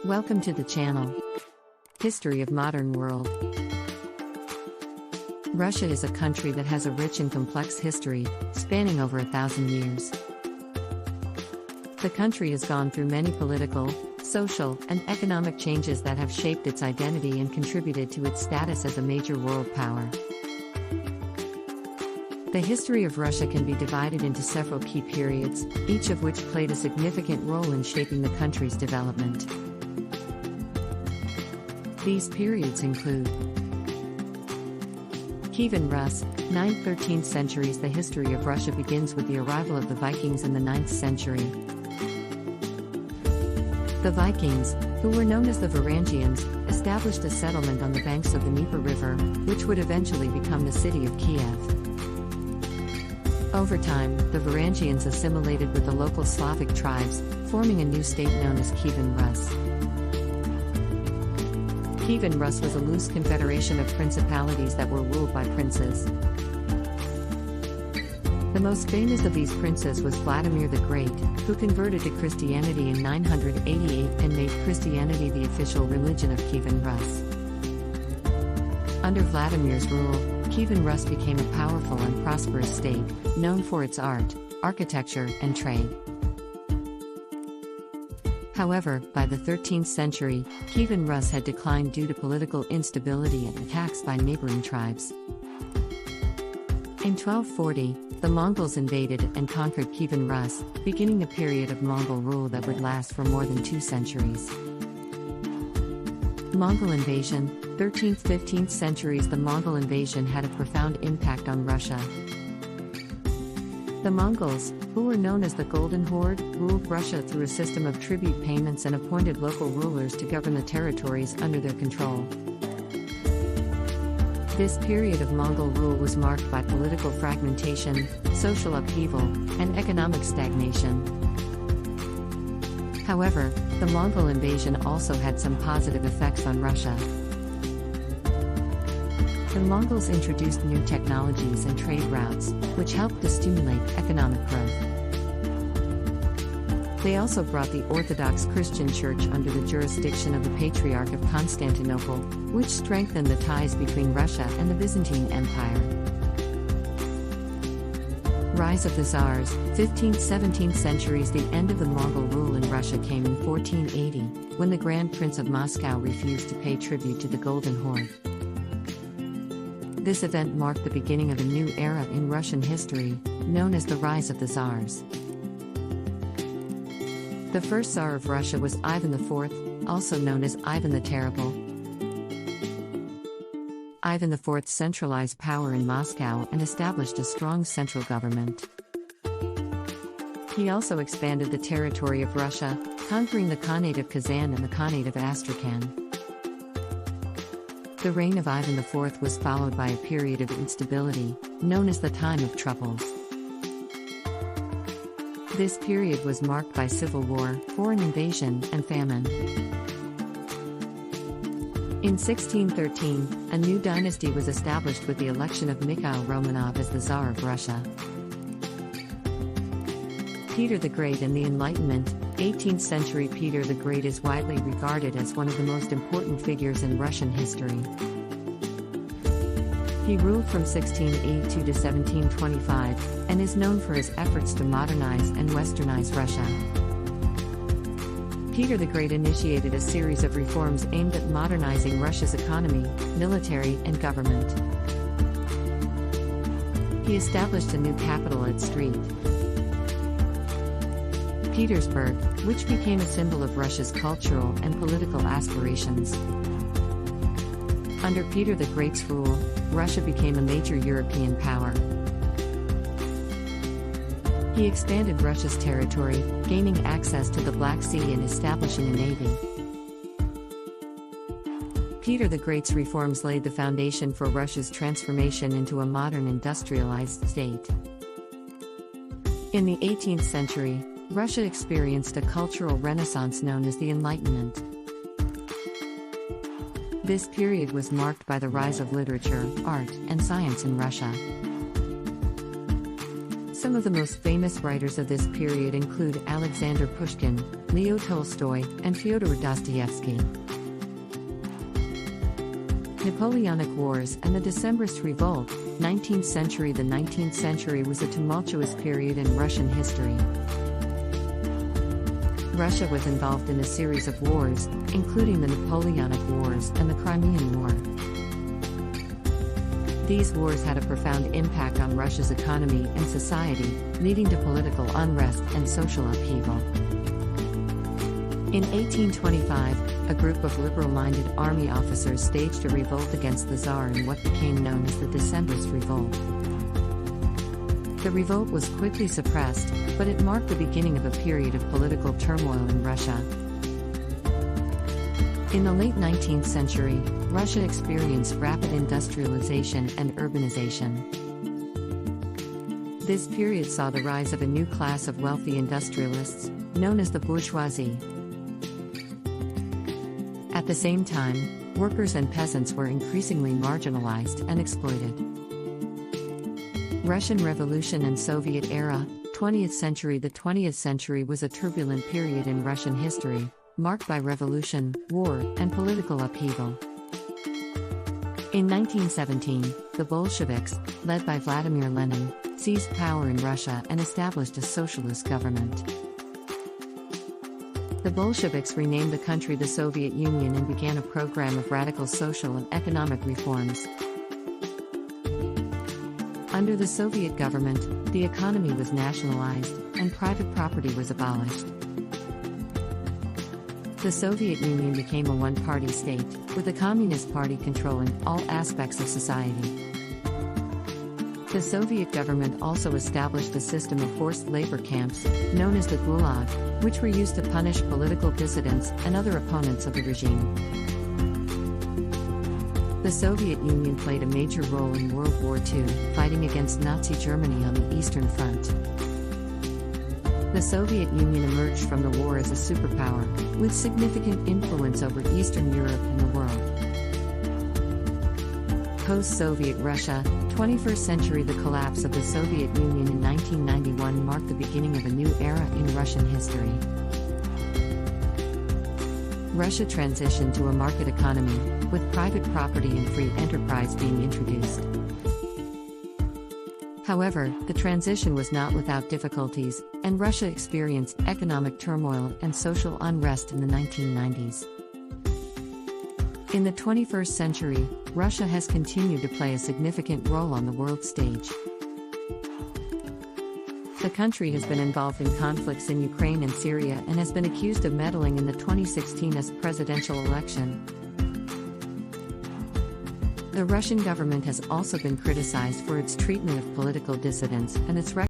Welcome to the channel. History of Modern World. Russia is a country that has a rich and complex history, spanning over 1,000 years. The country has gone through many political, social, and economic changes that have shaped its identity and contributed to its status as a major world power. The history of Russia can be divided into several key periods, each of which played a significant role in shaping the country's development. These periods include Kievan Rus, 9th–13th centuries. The history of Russia begins with the arrival of the Vikings in the 9th century. The Vikings, who were known as the Varangians, established a settlement on the banks of the Dnieper River, which would eventually become the city of Kiev. Over time, the Varangians assimilated with the local Slavic tribes, forming a new state known as Kievan Rus. Kievan Rus was a loose confederation of principalities that were ruled by princes. The most famous of these princes was Vladimir the Great, who converted to Christianity in 988 and made Christianity the official religion of Kievan Rus. Under Vladimir's rule, Kievan Rus became a powerful and prosperous state, known for its art, architecture, and trade. However, by the 13th century, Kievan Rus had declined due to political instability and attacks by neighboring tribes. In 1240, the Mongols invaded and conquered Kievan Rus, beginning a period of Mongol rule that would last for more than 2 centuries. Mongol invasion, 13th–15th centuries. The Mongol invasion had a profound impact on Russia. The Mongols, who were known as the Golden Horde, ruled Russia through a system of tribute payments and appointed local rulers to govern the territories under their control. This period of Mongol rule was marked by political fragmentation, social upheaval, and economic stagnation. However, the Mongol invasion also had some positive effects on Russia. The Mongols introduced new technologies and trade routes, which helped to stimulate economic growth. They also brought the Orthodox Christian Church under the jurisdiction of the Patriarch of Constantinople, which strengthened the ties between Russia and the Byzantine Empire. Rise of the Tsars, 15th–17th centuries. The end of the Mongol rule in Russia came in 1480, when the Grand Prince of Moscow refused to pay tribute to the Golden Horde. This event marked the beginning of a new era in Russian history, known as the Rise of the Tsars. The first Tsar of Russia was Ivan IV, also known as Ivan the Terrible. Ivan IV centralized power in Moscow and established a strong central government. He also expanded the territory of Russia, conquering the Khanate of Kazan and the Khanate of Astrakhan. The reign of Ivan IV was followed by a period of instability, known as the Time of Troubles. This period was marked by civil war, foreign invasion, and famine. In 1613, a new dynasty was established with the election of Mikhail Romanov as the Tsar of Russia. Peter the Great and the Enlightenment, 18th century. Peter the Great is widely regarded as one of the most important figures in Russian history. He ruled from 1682 to 1725, and is known for his efforts to modernize and westernize Russia. Peter the Great initiated a series of reforms aimed at modernizing Russia's economy, military, and government. He established a new capital at St. Petersburg, which became a symbol of Russia's cultural and political aspirations. Under Peter the Great's rule, Russia became a major European power. He expanded Russia's territory, gaining access to the Black Sea and establishing a navy. Peter the Great's reforms laid the foundation for Russia's transformation into a modern industrialized state. In the 18th century, Russia experienced a cultural renaissance known as the Enlightenment. This period was marked by the rise of literature, art, and science in Russia. Some of the most famous writers of this period include Alexander Pushkin, Leo Tolstoy, and Fyodor Dostoevsky. Napoleonic Wars and the Decembrist Revolt, 19th century. The 19th century was a tumultuous period in Russian history. Russia was involved in a series of wars, including the Napoleonic Wars and the Crimean War. These wars had a profound impact on Russia's economy and society, leading to political unrest and social upheaval. In 1825, a group of liberal-minded army officers staged a revolt against the Tsar in what became known as the Decembrist Revolt. The revolt was quickly suppressed, but it marked the beginning of a period of political turmoil in Russia. In the late 19th century, Russia experienced rapid industrialization and urbanization. This period saw the rise of a new class of wealthy industrialists, known as the bourgeoisie. At the same time, workers and peasants were increasingly marginalized and exploited. Russian Revolution and Soviet era, 20th century. The 20th century was a turbulent period in Russian history, marked by revolution, war, and political upheaval. In 1917, the Bolsheviks, led by Vladimir Lenin, seized power in Russia and established a socialist government. The Bolsheviks renamed the country the Soviet Union and began a program of radical social and economic reforms. Under the Soviet government, the economy was nationalized, and private property was abolished. The Soviet Union became a one-party state, with the Communist Party controlling all aspects of society. The Soviet government also established a system of forced labor camps, known as the Gulag, which were used to punish political dissidents and other opponents of the regime. The Soviet Union played a major role in World War II, fighting against Nazi Germany on the Eastern Front. The Soviet Union emerged from the war as a superpower, with significant influence over Eastern Europe and the world. Post-Soviet Russia, 21st century. The collapse of the Soviet Union in 1991 marked the beginning of a new era in Russian history. Russia transitioned to a market economy, with private property and free enterprise being introduced. However, the transition was not without difficulties, and Russia experienced economic turmoil and social unrest in the 1990s. In the 21st century, Russia has continued to play a significant role on the world stage. The country has been involved in conflicts in Ukraine and Syria and has been accused of meddling in the 2016 US presidential election. The Russian government has also been criticized for its treatment of political dissidents and its